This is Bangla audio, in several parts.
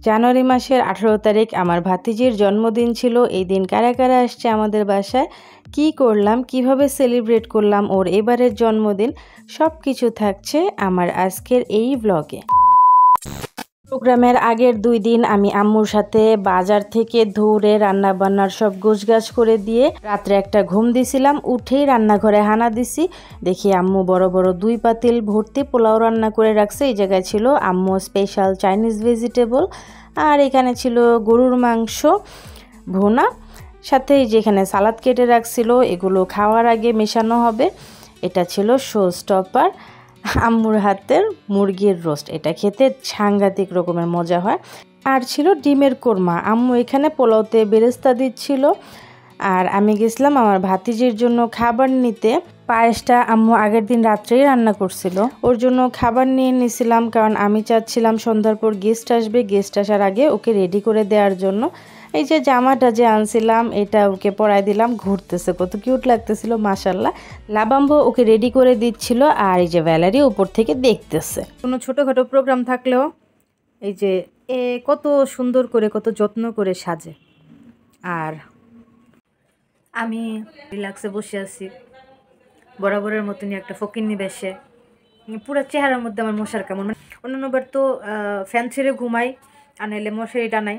জানুয়ারি মাসের 18 তারিখ আমার ভাতিজির জন্মদিন ছিল। এই দিন কারা কারা আসছে আমাদের বাসায়, কি করলাম, কিভাবে সেলিব্রেট করলাম ওর এবারের জন্মদিন, সব কিছু থাকছে আমার আজকের এই ব্লগে। প্রোগ্রামের আগের 2 দিন আমি আম্মুর সাথে বাজার থেকে ধরে রান্না বান্নার সব গোছগাছ করে দিয়ে রাত্রে একটা ঘুম দিছিলাম। উঠেই রান্নাঘরে হানা দিছি, দেখি আম্মু বড় বড় 2 পাতিল ভর্তি পোলাও রান্না করে রাখছে। এই জায়গায় ছিল আম্মু স্পেশাল চাইনিজ ভেজিটেবল, আর এখানে ছিল গরুর মাংস ভুনা, সাথে যেখানে সালাদ কেটে রাখছিল, এগুলো খাওয়ার আগে মেশানো হবে। এটা ছিল শো স্টপার, আম্মুর হাতের মুরগির রোস্ট, এটা খেতে সাংঘাতিক রকমের মজা হয়। আর ছিল ডিমের কোরমা। আম্মু এখানে পোলাওতে বেরেস্তা দিচ্ছিল, আর আমি গেছিলাম আমার ভাতিজির জন্য খাবার নিতে। পায়েসটা আম্মু আগের দিন রাত্রেই রান্না করছিল, ওর জন্য খাবার নিয়ে নিয়েছিলাম, কারণ আমি চাচ্ছিলাম সন্ধ্যার পর গেস্ট আসবে, গেস্ট আসার আগে ওকে রেডি করে দেওয়ার জন্য। এই যে জামাটা যে আনছিলাম এটা ওকে পরাই দিলাম, ঘুরতেছে, কত কিউট লাগতেছিল মাশাল্লাহ। লাবাম্ব ওকে রেডি করে দিচ্ছিল, আর এই যে ভ্যালারি উপর থেকে দেখতেছে। কোনো ছোটোখাটো প্রোগ্রাম থাকলেও এই যে কত সুন্দর করে, কত যত্ন করে সাজে। আর আমি রিল্যাক্সে বসে আছি বরাবরের মতনই, একটা ফকিন্নি বেশে। পুরো চেহারার মধ্যে আমার মশার কামড়, মানে অন্যান্যবার তো ফ্যান ছেড়ে ঘুমাই, আর নাইলে মশারি টানাই।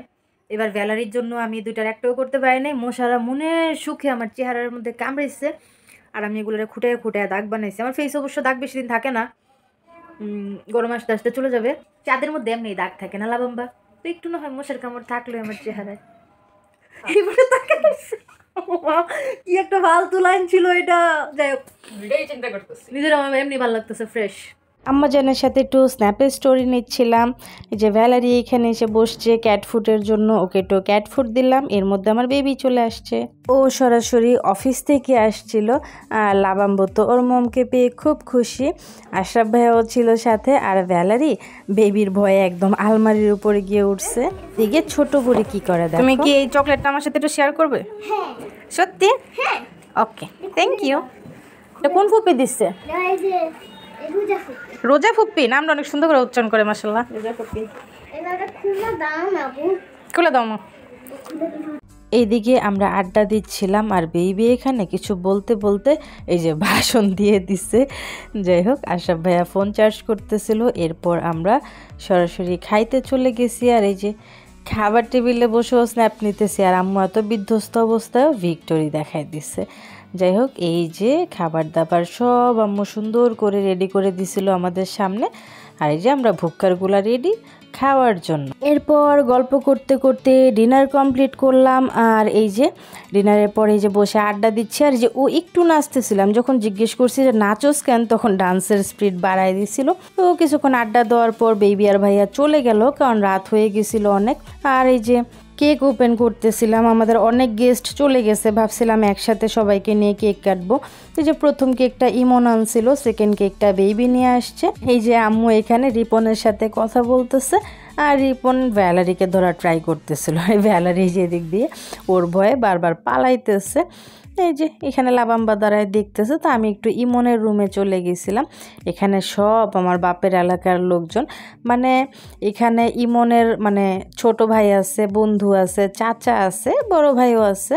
এবার ভ্যালারির জন্য আমি 2টার একটাও করতে পারি নাই। মশারা মনের সুখে আমার চেহারার মধ্যে কামড়েছে, আর আমি এগুলো খুঁটায় খুঁটায় দাগ বানাইছি। আমার ফেস অবশ্য দাগ বেশি দিন থাকে না, গরম আসতে আসতে চলে যাবে। চাঁদের মধ্যে এমনি দাগ থাকে না লাবাম্বা, তো একটু না হয় মশার কামড় থাকলে আমার চেহারায়। এইবারে কি একটা ফালতু লাইন ছিল এটা, যাই হোক চিন্তা করতেছি, নিজের আমার এমনি ভালো লাগতেছে, ফ্রেশ। আম্মা জানের সাথে একটু স্ন্যাপের স্টোরি নিচ্ছিলাম। এই যে ভ্যালারি এখানে এসে বসছে ক্যাট ফুডের জন্য, ওকে একটু ক্যাট ফুড দিলাম। এর মধ্যে আমার বেবি চলে আসছে, ও সরাসরি অফিস থেকে আসছিল। আর লাবাম্ব তো ওর মমকে পেয়ে খুব খুশি, আশরাফ ভাইয়াও ছিল সাথে। আর ভ্যালারি বেবির ভয়ে একদম আলমারির উপরে গিয়ে উঠছে। দিকে ছোট বুড়ি কি করে দেখো। তুমি কি এই চকলেটটা আমার সাথে একটু শেয়ার করবে? সত্যি? ওকে, থ্যাংক ইউ। এটা কোন ফুপি দিচ্ছে? রোজা ফুপ্পি, নামটা অনেক সুন্দর করে উচ্চারণ করে মাশাআল্লাহ। রোজা ফুপ্পি, খুলে দাও মা। এইদিকে আমরা আড্ডা দিচ্ছিলাম, আর বেবি এখানে কিছু বলতে বলতে এই যে ভাষণ দিয়ে দিচ্ছে। যাই হোক, আশরাফ ভাইয়া ফোন চার্জ করতেছিল। এরপর আমরা সরাসরি খাইতে চলে গেছি, আর এই যে খাবার টেবিলে বসেও স্ন্যাপ নিতেছি, আর আম্মু এত বিধ্বস্ত অবস্থায়ও ভিক্টোরি দেখাই দিচ্ছে। যাই হোক, এই যে খাবার দাবার সব আম্মু সুন্দর করে রেডি করে দিছিল আমাদের সামনে, আর এই যে আমরা ভুক্কারগুলা রেডি খাওয়ার জন্য। এরপর গল্প করতে করতে ডিনার কমপ্লিট করলাম, আর এই যে ডিনারের পরে এই যে বসে আড্ডা দিচ্ছি। আর যে ও একটু নাচতেছিলাম, যখন জিজ্ঞেস করছি যে নাচোস কেন, তখন ডান্সের স্পিড বাড়াই দিছিল। তো কিছুক্ষণ আড্ডা দেওয়ার পর বেবি আর ভাইয়া চলে গেল, কারণ রাত হয়ে গেছিল অনেক। আর এই যে কেক ওপেন করতেছিলাম, আমাদের অনেক গেস্ট চলে গেছে, ভাবছিলাম একসাথে সবাইকে নিয়ে কেক কাটবো। এই যে প্রথম কেকটা ইমন আনছিল, সেকেন্ড কেকটা বেবি নিয়ে আসছে। এই যে আম্মু এখানে রিপনের সাথে কথা বলতেছে, আর রিপন ভ্যালারিকে ধরা ট্রাই করতেছিল। ভ্যালারি যেদিক দিয়ে ওর ভয়ে বারবার পালাইতেছে। এই যে এখানে লাবাম্বা দাঁড়ায় দেখতেছে, তো আমি একটু ইমনের রুমে চলে গেছিলাম। এখানে সব আমার বাপের এলাকার লোকজন, মানে এখানে ইমনের মানে ছোট ভাই আছে, বন্ধু আছে, চাচা আছে, বড় ভাইও আছে।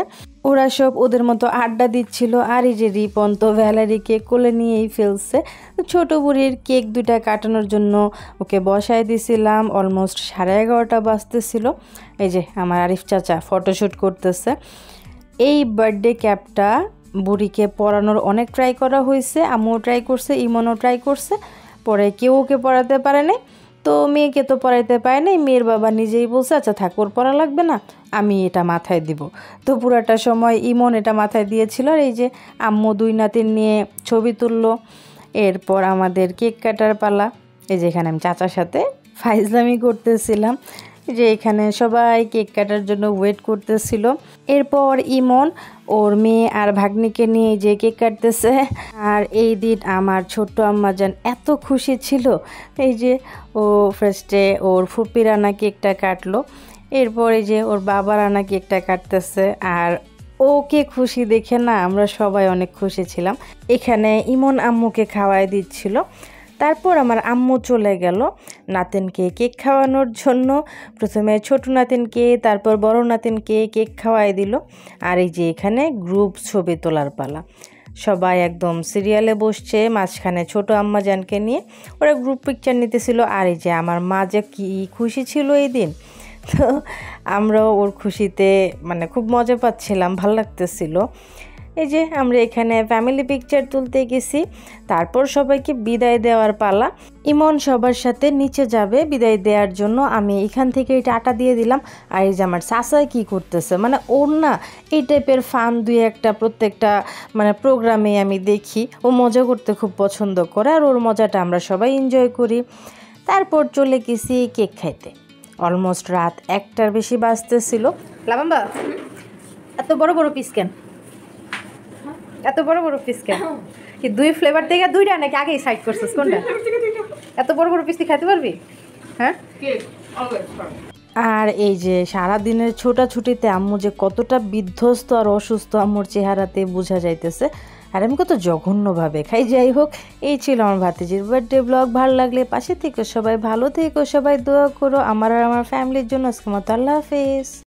ওরা সব ওদের মতো আড্ডা দিচ্ছিল। আর এই যে রিপন তো ভ্যালারিকে কোলে নিয়েই ফেলছে। ছোট বুড়ির কেক 2টা কাটানোর জন্য ওকে বসায় দিছিলাম। অলমোস্ট 11:30 বাজতেছিল। এই যে আমার আরিফ চাচা ফটোশ্যুট করতেছে। এই বার্থডে ক্যাপটা বুড়িকে পরানোর অনেক ট্রাই করা হয়েছে, আম্মুও ট্রাই করছে, ইমনও ট্রাই করছে, পরে কেউ ওকে পরাতে পারে নাই। তো মেয়েকে তো পরাইতে পারে নাই, মেয়ের বাবা নিজেই বলছে আচ্ছা থাক, ওর পরা লাগবে না, আমি এটা মাথায় দিব। তো পুরাটা সময় ইমন এটা মাথায় দিয়েছিল। আর এই যে আম্মু 2 নাতির নিয়ে ছবি তুললো। এরপর আমাদের কেক কাটার পালা। এই যে এখানে আমি চাচার সাথে ফাইজলামি করতেছিলাম, যে এখানে সবাই কেক কাটার জন্য ওয়েট করতেছিল। এরপর ইমন ওর মেয়ে আর ভাগ্নিকে নিয়ে যে কেক কাটতেছে। আর এই দিন আমার ছোট্ট আম্মাজান এত খুশি ছিল, এই যে ও ফার্স্টে ওর ফুপির আনা কেকটা কাটলো, এরপরে যে ওর বাবার আনা কেকটা কাটতেছে। আর ওকে খুশি দেখে না আমরা সবাই অনেক খুশি ছিলাম। এখানে ইমন আম্মুকে খাওয়াই দিচ্ছিল। তারপর আমার আম্মু চলে গেল নাতিনকে কেক খাওয়ানোর জন্য। প্রথমে ছোট নাতিনকে, তারপর বড় নাতিনকে কেক খাওয়াই দিল। আর এই যে এখানে গ্রুপ ছবি তোলার পালা, সবাই একদম সিরিয়ালে বসছে, মাঝখানে ছোট আম্মাজানকে নিয়ে ওরা গ্রুপ পিকচার নিতেছিল। আর এই যে আমার মা যে কী খুশি ছিল এই দিন, তো আমরাও ওর খুশিতে মানে খুব মজা পাচ্ছিলাম, ভাল লাগতেছিল। এই যে আমরা এখানে ফ্যামিলি পিকচার তুলতে গেছি, তারপর সবাইকে বিদায় দেওয়ার পালা। ইমন সবার সাথে নিচে যাবে বিদায় দেওয়ার জন্য, আমি এখান থেকে টাটা দিয়ে দিলাম। আর এই যে আমার চাচাই কী করতেছে, মানে ওর না এই টাইপের ফান দুই একটা প্রত্যেকটা মানে প্রোগ্রামে আমি দেখি, ও মজা করতে খুব পছন্দ করে, আর ওর মজাটা আমরা সবাই এনজয় করি। তারপর চলে গেছি কেক খাইতে। অলমোস্ট রাত 1টার বেশি বাজতেছিল। লাবাম্বা, এত বড় বড় পিস কেন? এত বড় বড় পিস কেন? কি দুই ফ্লেভার থেকে দুইটা নাকি আগেই সাইড করছিস কোনটা? এত বড় বড় পিস তুই খাইতে পারবি? হ্যাঁ। আর এই যে সারাদিনের ছোটাছুটিতে আম্মু যে কতটা বিধ্বস্ত আর অসুস্থ আম্মুর চেহারাতে বোঝা যাইতেছে, আর আমি কত জঘন্যভাবে খাই। যাই হোক, এই ছিল আমার ভাতিজির বার্থডে ব্লগ। ভালো লাগলে পাশে থেকে সবাই ভালো থেকো, সবাই দোয়া করো আমার আর আমার ফ্যামিলির জন্য। আজকে মতো আল্লাহ হাফেজ।